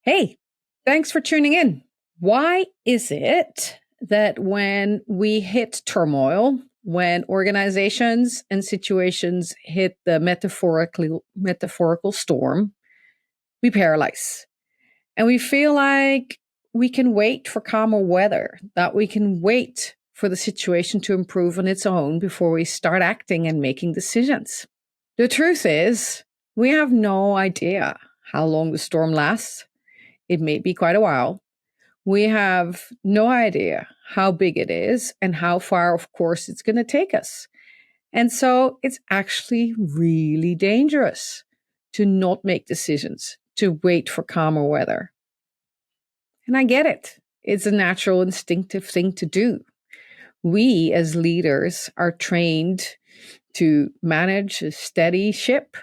Hey, thanks for tuning in. Why is it that when we hit turmoil, when organizations and situations hit the metaphorical storm, we paralyze and we feel like we can wait for calmer weather, that we can wait for the situation to improve on its own before we start acting and making decisions? The truth is, we have no idea how long the storm lasts. It may be quite a while. We have no idea how big it is and how far, of course, it's going to take us. And so it's actually really dangerous to not make decisions, to wait for calmer weather. And I get it. It's a natural, instinctive thing to do. We as leaders are trained to manage a steady ship,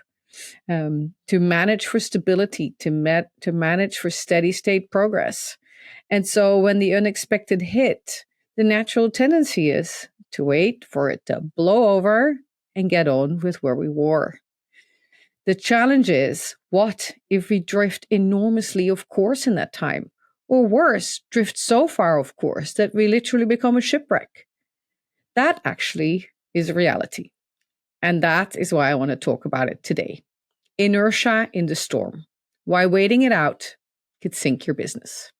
to manage for stability, to manage for steady state progress. And so when the unexpected hit, the natural tendency is to wait for it to blow over and get on with where we were. The challenge is, what if we drift enormously off course in that time? Or worse, drift so far off course that we literally become a shipwreck? That actually is a reality. And that is why I want to talk about it today. Inertia in the storm. Why waiting it out could sink your business.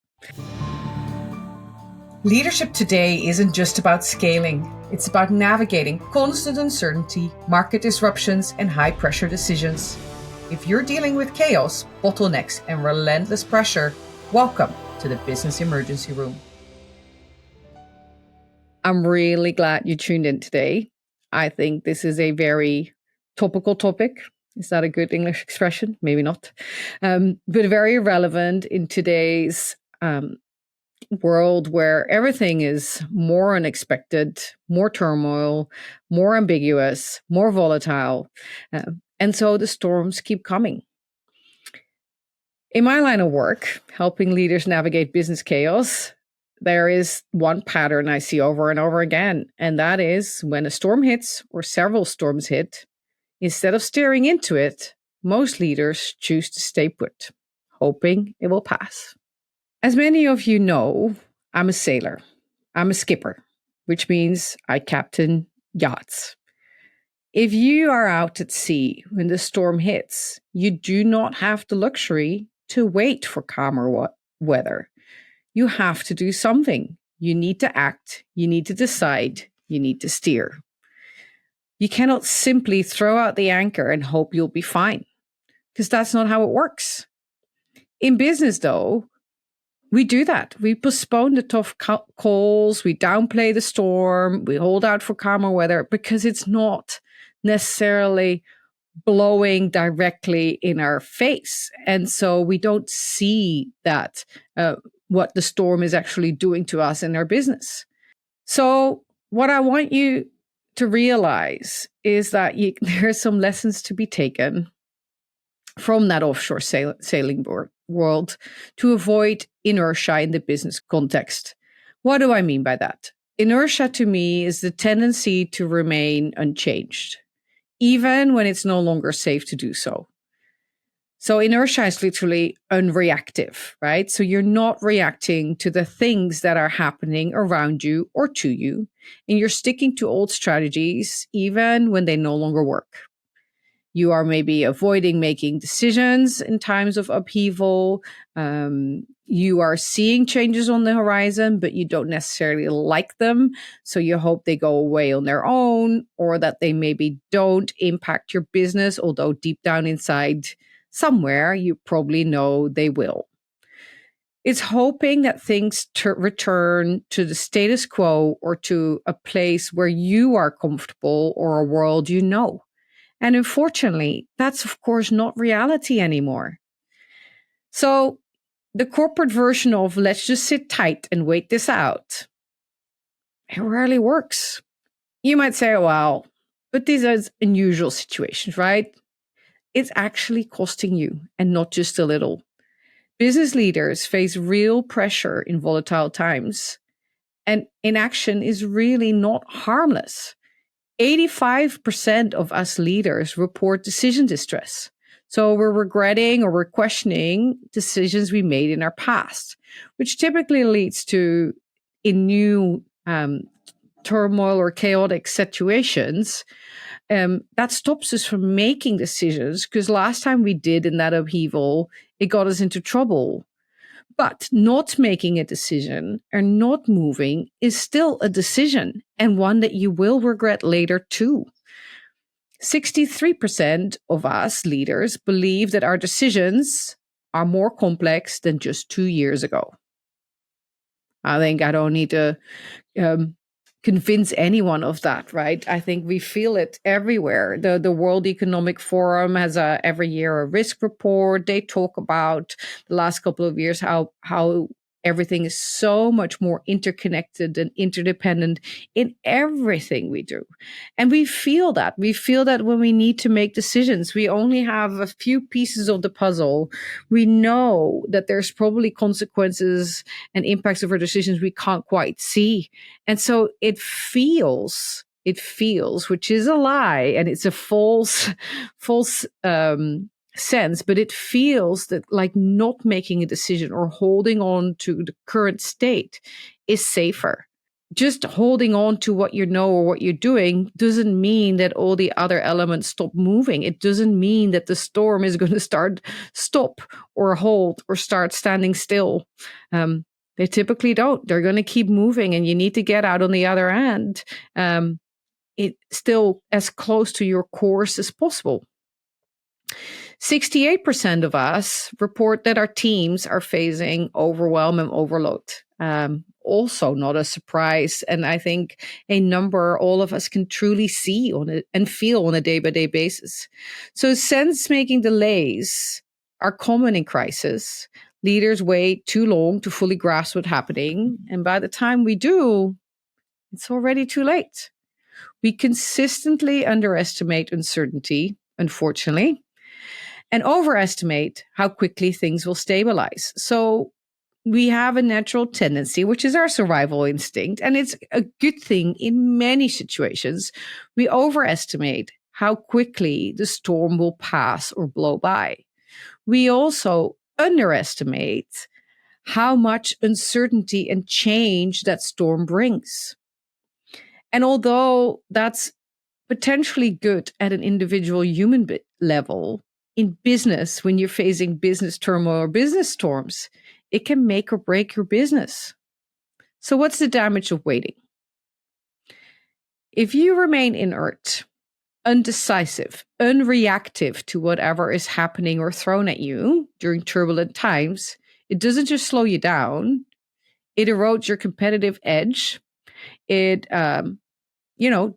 Leadership today isn't just about scaling. It's about navigating constant uncertainty, market disruptions, and high-pressure decisions. If you're dealing with chaos, bottlenecks, and relentless pressure, welcome to the Business Emergency Room. I'm really glad you tuned in today. I think this is a very topical topic. Is that a good English expression? Maybe not. But very relevant in today's world where everything is more unexpected, more turmoil, more ambiguous, more volatile. And so the storms keep coming. In my line of work, helping leaders navigate business chaos, there is one pattern I see over and over again, and that is when a storm hits or several storms hit, instead of steering into it, most leaders choose to stay put, hoping it will pass. As many of you know, I'm a sailor. I'm a skipper, which means I captain yachts. If you are out at sea when the storm hits, you do not have the luxury to wait for calmer weather. You have to do something. You need to act. You need to decide. You need to steer. You cannot simply throw out the anchor and hope you'll be fine, because that's not how it works. In business, though, we do that. We postpone the tough calls. We downplay the storm. We hold out for calmer weather because it's not necessarily blowing directly in our face. And so we don't see that, what the storm is actually doing to us in our business. So what I want you to realize is that there are some lessons to be taken from that offshore sailing world to avoid inertia in the business context. What do I mean by that? Inertia to me is the tendency to remain unchanged, even when it's no longer safe to do so. So inertia is literally unreactive, right? So you're not reacting to the things that are happening around you or to you, and you're sticking to old strategies even when they no longer work. You are maybe avoiding making decisions in times of upheaval. You are seeing changes on the horizon, but you don't necessarily like them. So you hope they go away on their own, or that they maybe don't impact your business, although deep down inside somewhere, you probably know they will. It's hoping that things return to the status quo or to a place where you are comfortable or a world you know. And unfortunately, that's of course not reality anymore. So the corporate version of let's just sit tight and wait this out, it rarely works. You might say, well, but these are unusual situations, right? It's actually costing you, and not just a little. Business leaders face real pressure in volatile times, and inaction is really not harmless. 85% of us leaders report decision distress. So we're regretting or we're questioning decisions we made in our past, which typically leads to in new turmoil or chaotic situations. That stops us from making decisions because last time we did in that upheaval, it got us into trouble. But not making a decision or not moving is still a decision and one that you will regret later too. 63% of us leaders believe that our decisions are more complex than just 2 years ago. I think I don't need to convince anyone of that, right? I think we feel it everywhere. The World Economic Forum has every year a risk report. They talk about the last couple of years how everything is so much more interconnected and interdependent in everything we do. And we feel that. We feel that when we need to make decisions, we only have a few pieces of the puzzle. We know that there's probably consequences and impacts of our decisions we can't quite see. And so it feels, which is a lie, and it's a false sense, but it feels that like not making a decision or holding on to the current state is safer. Just holding on to what you know or what you're doing doesn't mean that all the other elements stop moving. It doesn't mean that the storm is going to stop or hold or start standing still. They typically don't. They're going to keep moving, and you need to get out on the other end. It's still as close to your course as possible. 68% of us report that our teams are facing overwhelm and overload. Also not a surprise. And I think a number all of us can truly see on it and feel on a day-by-day basis. So sense-making delays are common in crisis. Leaders wait too long to fully grasp what's happening. And by the time we do, it's already too late. We consistently underestimate uncertainty, unfortunately, and overestimate how quickly things will stabilize. So we have a natural tendency, which is our survival instinct, and it's a good thing in many situations. We overestimate how quickly the storm will pass or blow by. We also underestimate how much uncertainty and change that storm brings. And although that's potentially good at an individual human level, in business, when you're facing business turmoil or business storms, it can make or break your business. So what's the damage of waiting? If you remain inert, undecisive, unreactive to whatever is happening or thrown at you during turbulent times, it doesn't just slow you down, it erodes your competitive edge. It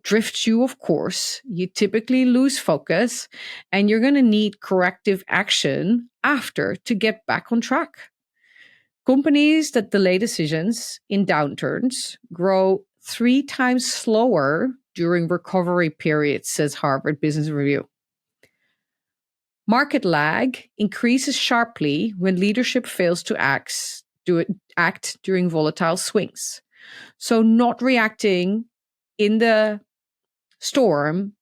drifts you, of course. You typically lose focus, and you're going to need corrective action after to get back on track. Companies that delay decisions in downturns grow 3 times slower during recovery periods, says Harvard Business Review. Market lag increases sharply when leadership fails to act during volatile swings. So not reacting in the storm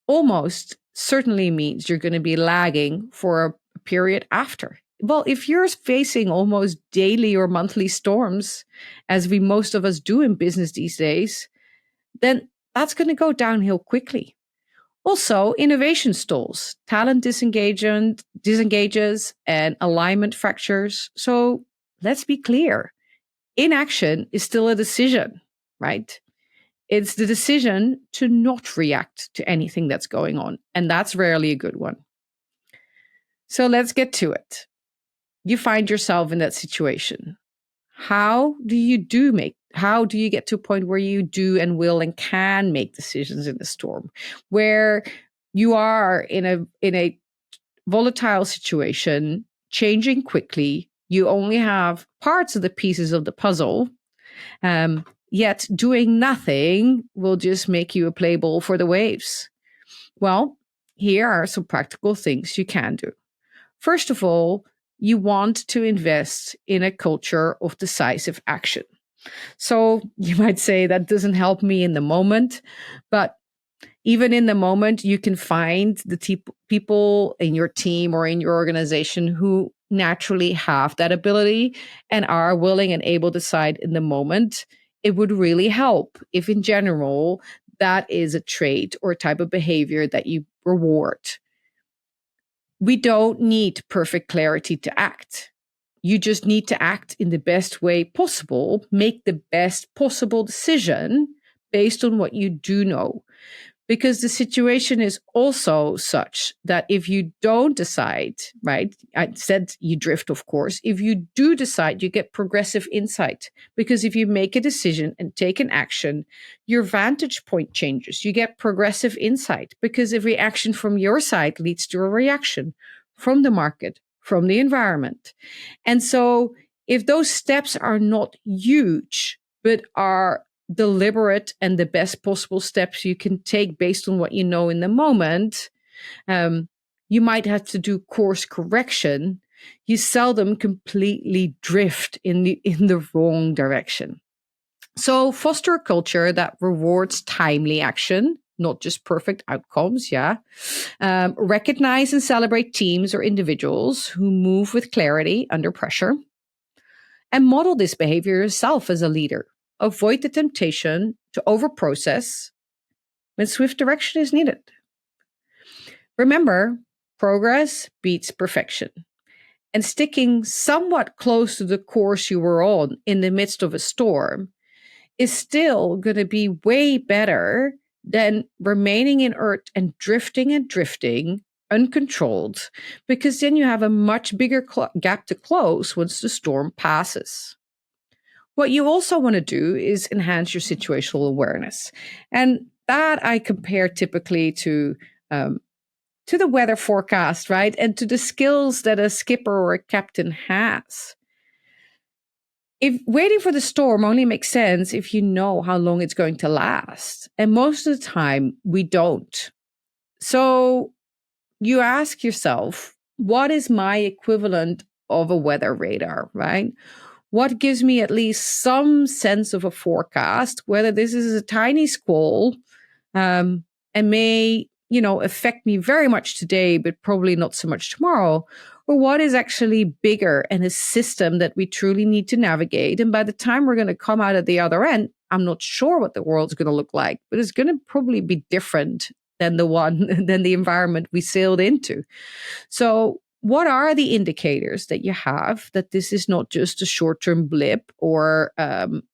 almost certainly means you're going to be lagging for a period after. Well, if you're facing almost daily or monthly storms, as most of us do in business these days, then that's going to go downhill quickly. Also, innovation stalls, talent disengages, and alignment fractures. So let's be clear. Inaction is still a decision, right? It's the decision to not react to anything that's going on. And that's rarely a good one. So let's get to it. You find yourself in that situation. How do you get to a point where you do and will and can make decisions in the storm, where you are in a volatile situation, changing quickly? You only have parts of the pieces of the puzzle. Yet doing nothing will just make you a play ball for the waves. Well, here are some practical things you can do. First of all, you want to invest in a culture of decisive action. So you might say that doesn't help me in the moment, but Even in the moment, you can find the people in your team or in your organization who naturally have that ability and are willing and able to decide in the moment. It would really help if, in general, that is a trait or type of behavior that you reward. We don't need perfect clarity to act. You just need to act in the best way possible, make the best possible decision based on what you do know. Because the situation is also such that if you don't decide, right? I said you drift, of course. If you do decide, you get progressive insight. Because if you make a decision and take an action, your vantage point changes. You get progressive insight because every action from your side leads to a reaction from the market, from the environment. And so if those steps are not huge, but are deliberate and the best possible steps you can take based on what you know in the moment, you might have to do course correction. You seldom completely drift in the wrong direction. So foster a culture that rewards timely action, not just perfect outcomes. Yeah. Recognize and celebrate teams or individuals who move with clarity under pressure, and model this behavior yourself as a leader. Avoid the temptation to overprocess when swift direction is needed. Remember, progress beats perfection. And sticking somewhat close to the course you were on in the midst of a storm is still going to be way better than remaining inert and drifting uncontrolled, because then you have a much bigger gap to close once the storm passes. What you also want to do is enhance your situational awareness. And that I compare typically to the weather forecast, right? And to the skills that a skipper or a captain has. If waiting for the storm only makes sense if you know how long it's going to last. And most of the time, we don't. So you ask yourself, what is my equivalent of a weather radar, right? What gives me at least some sense of a forecast, whether this is a tiny squall and may, affect me very much today, but probably not so much tomorrow, or what is actually bigger and a system that we truly need to navigate. And by the time we're going to come out at the other end, I'm not sure what the world's going to look like, but it's going to probably be different than the environment we sailed into. So what are the indicators that you have that this is not just a short-term blip, or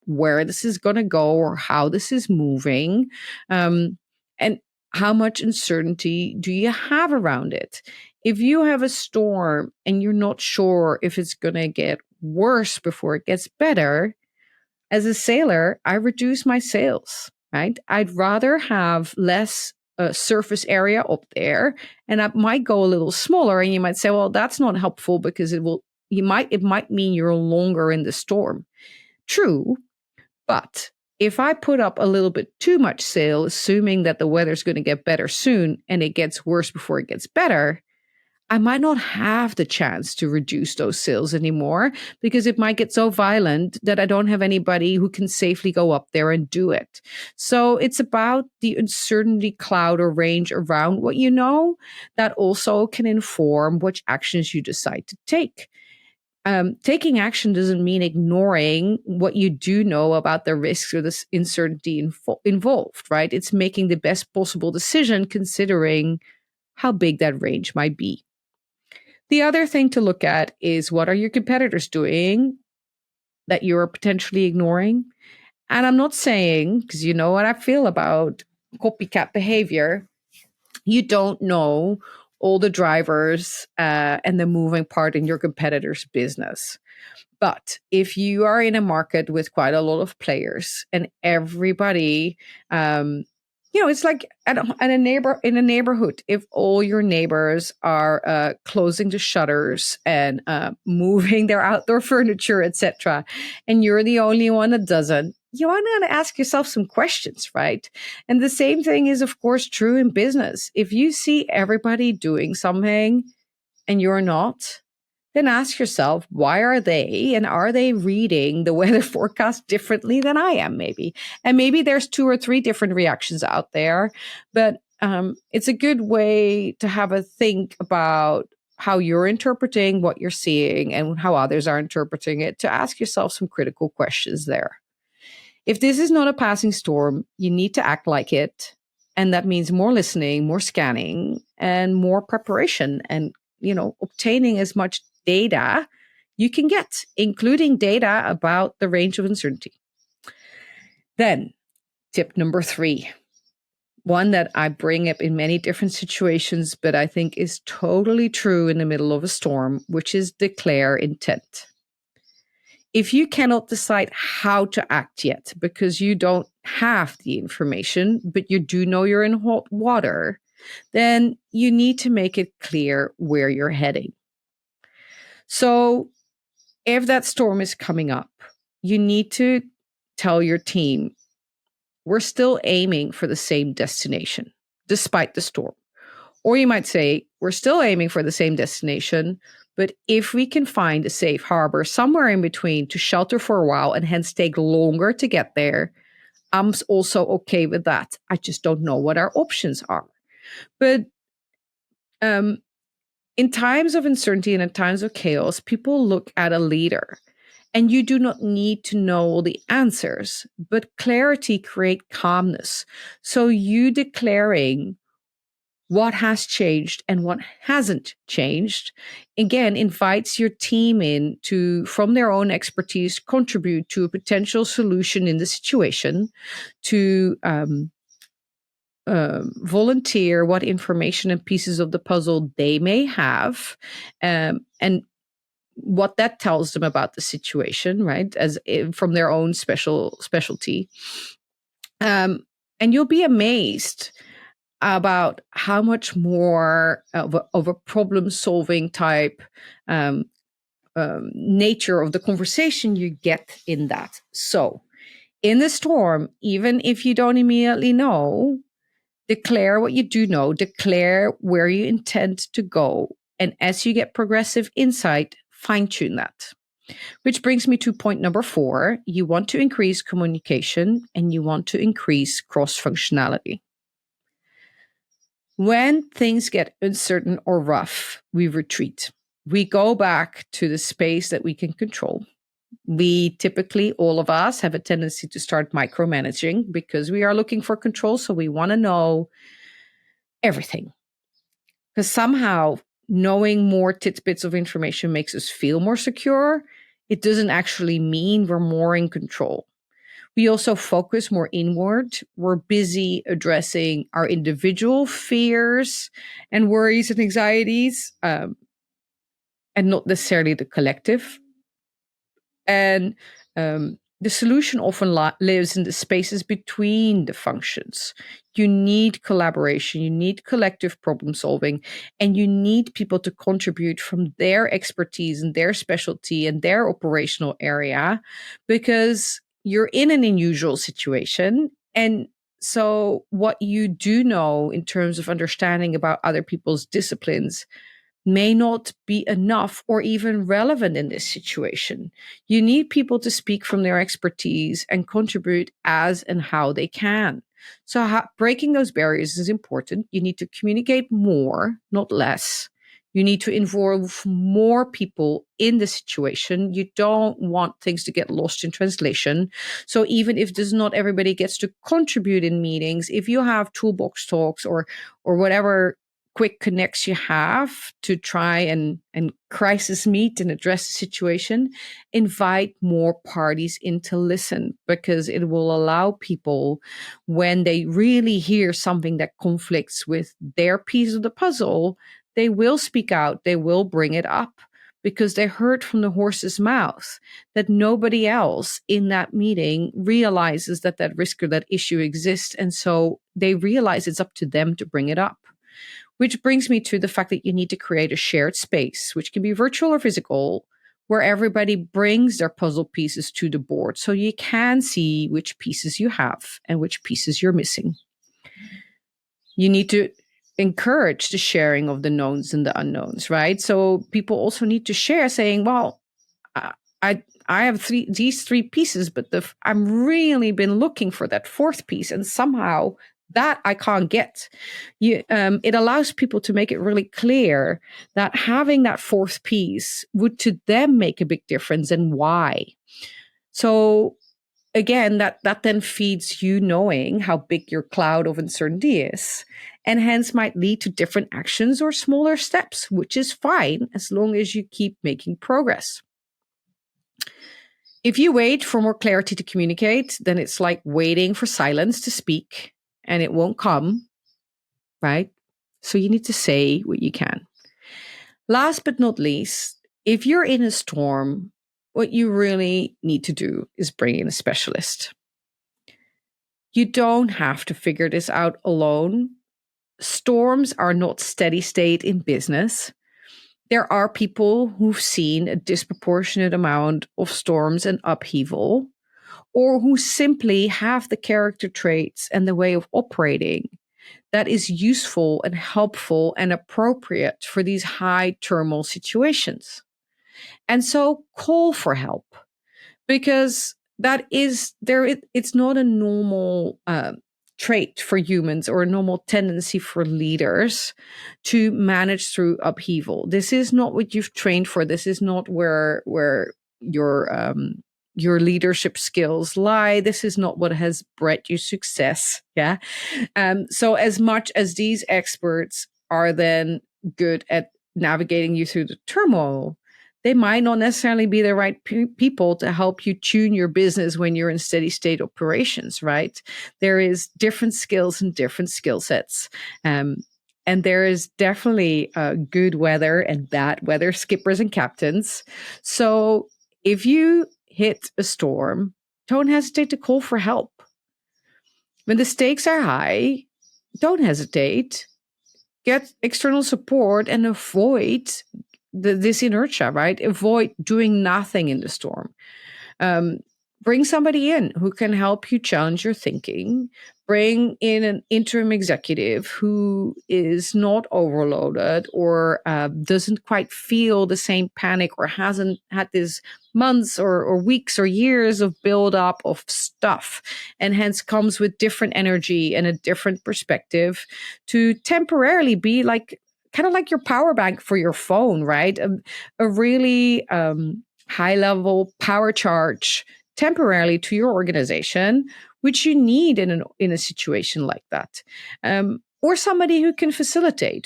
where this is going to go, or how this is moving, and how much uncertainty do you have around it? If you have a storm and you're not sure if it's going to get worse before it gets better, as a sailor, I reduce my sails, right? I'd rather have less surface area up there, and I might go a little smaller. And you might say, well, that's not helpful because it might mean you're longer in the storm. True, but if I put up a little bit too much sail, assuming that the weather's going to get better soon and it gets worse before it gets better, I might not have the chance to reduce those sails anymore, because it might get so violent that I don't have anybody who can safely go up there and do it. So it's about the uncertainty cloud or range around what you know that also can inform which actions you decide to take. Taking action doesn't mean ignoring what you do know about the risks or the uncertainty involved, right? It's making the best possible decision considering how big that range might be. The other thing to look at is, what are your competitors doing that you're potentially ignoring? And I'm not saying, because you know what I feel about copycat behavior, you don't know all the drivers and the moving part in your competitor's business. But if you are in a market with quite a lot of players and everybody, it's like in a neighborhood. If all your neighbors are closing the shutters and moving their outdoor furniture, etc., and you're the only one that doesn't, you want to ask yourself some questions, right? And the same thing is, of course, true in business. If you see everybody doing something and you're not, then ask yourself, why are they, and are they reading the weather forecast differently than I am, maybe? And maybe there's 2 or 3 different reactions out there, but it's a good way to have a think about how you're interpreting what you're seeing and how others are interpreting it, to ask yourself some critical questions there. If this is not a passing storm, you need to act like it. And that means more listening, more scanning, and more preparation, and obtaining as much data you can get, including data about the range of uncertainty. Then, tip number 3, one that I bring up in many different situations, but I think is totally true in the middle of a storm, which is declare intent. If you cannot decide how to act yet because you don't have the information, but you do know you're in hot water, then you need to make it clear where you're heading. So if that storm is coming up, you need to tell your team, we're still aiming for the same destination despite the storm. Or you might say, we're still aiming for the same destination, but if we can find a safe harbor somewhere in between to shelter for a while and hence take longer to get there, I'm also okay with that. I just don't know what our options are. But in times of uncertainty and in times of chaos, people look at a leader. And you do not need to know all the answers, but clarity creates calmness. So you declaring what has changed and what hasn't changed, again, invites your team in to, from their own expertise, contribute to a potential solution in the situation, to volunteer what information and pieces of the puzzle they may have, and what that tells them about the situation, right? As from their own specialty. And you'll be amazed about how much more of a problem-solving type nature of the conversation you get in that. So in the storm, even if you don't immediately know, declare what you do know, declare where you intend to go. And as you get progressive insight, fine-tune that. Which brings me to point number 4. You want to increase communication and you want to increase cross-functionality. When things get uncertain or rough, we retreat. We go back to the space that we can control. We typically, all of us, have a tendency to start micromanaging because we are looking for control. So we want to know everything. Because somehow knowing more tidbits of information makes us feel more secure. It doesn't actually mean we're more in control. We also focus more inward. We're busy addressing our individual fears and worries and anxieties, and not necessarily the collective. And the solution often lives in the spaces between the functions. You need collaboration, you need collective problem solving, and you need people to contribute from their expertise and their specialty and their operational area, because you're in an unusual situation. And so what you do know in terms of understanding about other people's disciplines may not be enough or even relevant in this situation. You need people to speak from their expertise and contribute as and how they can. So breaking those barriers is important. You need to communicate more, not less. You need to involve more people in the situation. You don't want things to get lost in translation. So even if not everybody gets to contribute in meetings, if you have toolbox talks or whatever quick connects you have to try and crisis meet and address the situation, invite more parties in to listen, because it will allow people, when they really hear something that conflicts with their piece of the puzzle, they will speak out, they will bring it up, because they heard from the horse's mouth that nobody else in that meeting realizes that risk or that issue exists. And so they realize it's up to them to bring it up. Which brings me to the fact that you need to create a shared space, which can be virtual or physical, where everybody brings their puzzle pieces to the board so you can see which pieces you have and which pieces you're missing. You need to encourage the sharing of the knowns and the unknowns, right? So people also need to share, saying, well, I have these three pieces, but I'm really been looking for that fourth piece, and somehow that I can't get. It allows people to make it really clear that having that fourth piece would to them make a big difference, and why. So again, that then feeds you knowing how big your cloud of uncertainty is, and hence might lead to different actions or smaller steps, which is fine as long as you keep making progress. If you wait for more clarity to communicate, then it's like waiting for silence to speak, and it won't come, right? So you need to say what you can. Last but not least, if you're in a storm, what you really need to do is bring in a specialist. You don't have to figure this out alone. Storms are not steady state in business. There are people who've seen a disproportionate amount of storms and upheaval, or who simply have the character traits and the way of operating that is useful and helpful and appropriate for these high turmoil situations. And so call for help, because that is there. It's not a normal trait for humans or a normal tendency for leaders to manage through upheaval. This is not what you've trained for. This is not where your leadership skills lie. This is not what has bred you success. Yeah. So as much as these experts are then good at navigating you through the turmoil, they might not necessarily be the right people to help you tune your business when you're in steady state operations, right? There is different skills and different skill sets. And there is definitely good weather and bad weather skippers and captains. So if you hit a storm, don't hesitate to call for help. When the stakes are high, don't hesitate. Get external support and avoid this inertia, right? Avoid doing nothing in the storm. Bring somebody in who can help you challenge your thinking. Bring in an interim executive who is not overloaded or doesn't quite feel the same panic or hasn't had this months or weeks or years of buildup of stuff, and hence comes with different energy and a different perspective to temporarily be like kind of like your power bank for your phone, right? A really high level power charge temporarily to your organization, which you need in a situation like that. Or somebody who can facilitate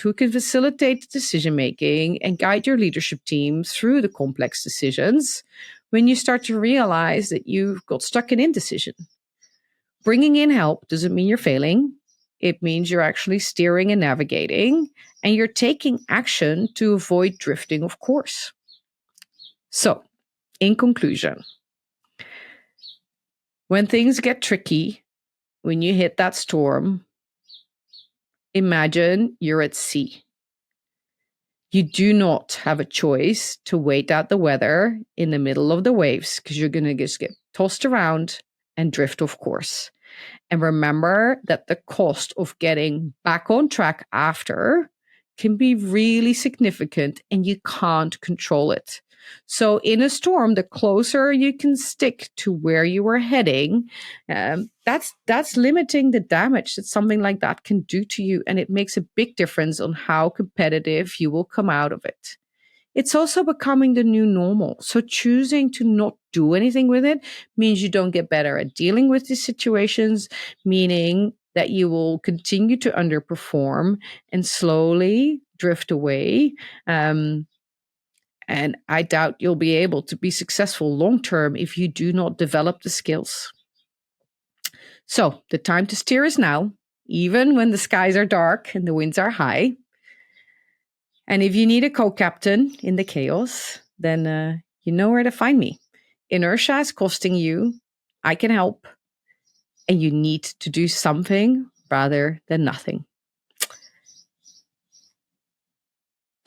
decision making and guide your leadership team through the complex decisions when you start to realize that you've got stuck in indecision. Bringing in help doesn't mean you're failing. It means you're actually steering and navigating, and you're taking action to avoid drifting off course. So, in conclusion, when things get tricky, when you hit that storm, imagine you're at sea. You do not have a choice to wait out the weather in the middle of the waves, because you're going to just get tossed around and drift off course. And remember that the cost of getting back on track after can be really significant, and you can't control it. So in a storm, the closer you can stick to where you were heading, that's limiting the damage that something like that can do to you. And it makes a big difference on how competitive you will come out of it. It's also becoming the new normal. So choosing to not do anything with it means you don't get better at dealing with these situations, meaning that you will continue to underperform and slowly drift away. And I doubt you'll be able to be successful long term if you do not develop the skills. So the time to steer is now, even when the skies are dark and the winds are high. And if you need a co-captain in the chaos, then you know where to find me. Inertia is costing you. I can help. And you need to do something rather than nothing.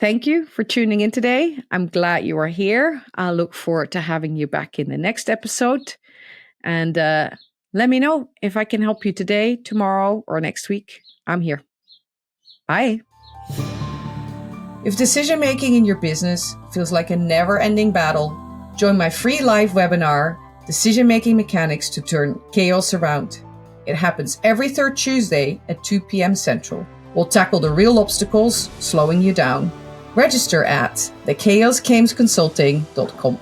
Thank you for tuning in today. I'm glad you are here. I look forward to having you back in the next episode. And let me know if I can help you today, tomorrow, or next week. I'm here. Bye. If decision-making in your business feels like a never-ending battle, join my free live webinar, Decision-Making Mechanics to Turn Chaos Around. It happens every third Tuesday at 2 p.m. Central. We'll tackle the real obstacles slowing you down. Register at thechaosgamesconsulting.com.